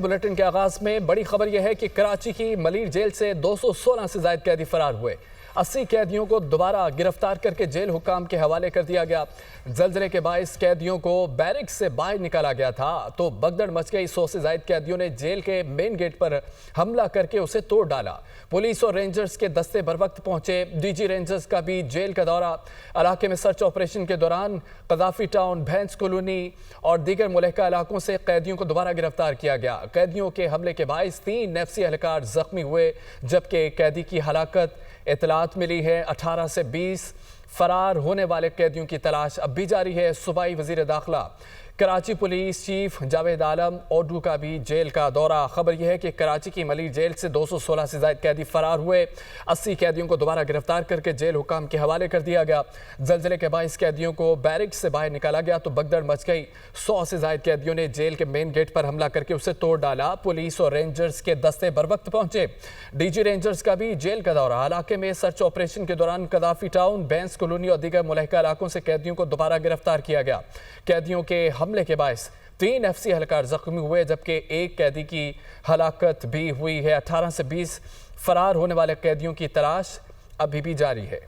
Bulletin के आगाज में बड़ी खबर यह है कि कराची की मलीर जेल से 216 से ज्यादा कैदी फरार हुए। 80 कैदियों को दोबारा गिरफ्तार करके जेल हुकाम के हवाले कर दिया गया। जल्जले के बायस कैदियों को बैरिक से बाहर निकाला गया था तो भगदड़ मच गई। 100 से ज्यादा कैदियों ने जेल के मेन गेट पर हमला करके उसे तोड़ डाला। पुलिस और रेंजर्स के दस्ते बर वक्त पहुंचे। डीजी रेंजर्स का भी जेल का दौरा। इलाके में सर्च ऑपरेशन के दौरान कदाफी टाउन, भैंस कॉलोनी और दीगर मुलहका इलाकों से कैदियों को दोबारा गिरफ्तार किया गया। कैदियों के हमले के बायस 3 नफसी एहलकार जख्मी हुए, जबकि कैदी की हलाकत इतलात मिली है। 18 से 20 फरार होने वाले कैदियों की तलाश अब भी जारी है। सूबाई वजीर दाखिला कराची पुलिस चीफ जावेद आलम ओडू का भी जेल का दौरा। खबर यह है कि कराची की मलीर जेल से 216 से ज्यादा कैदी फरार हुए। 80 कैदियों को दोबारा गिरफ्तार करके जेल हुकाम के हवाले कर दिया गया। जल्जले के बायस कैदियों को बैरिक से बाहर निकाला गया तो भगदड़ मच गई। 100 से ज्यादा कैदियों ने जेल के मेन गेट पर हमला करके उसे तोड़ डाला। पुलिस और रेंजर्स के दस्ते बर वक्त पहुंचे। डीजी रेंजर्स का भी जेल का दौरा। इलाके में सर्च ऑपरेशन के दौरान कदाफी टाउन, भैंस कॉलोनी और दीगर मुलहका इलाकों से कैदियों को दोबारा गिरफ्तार किया गया। कैदियों के हमले के बायस 3 एफसी एहलकार जख्मी हुए, जबकि एक कैदी की हलाकत भी हुई है। 18 से 20 फरार होने वाले कैदियों की तलाश अभी भी जारी है।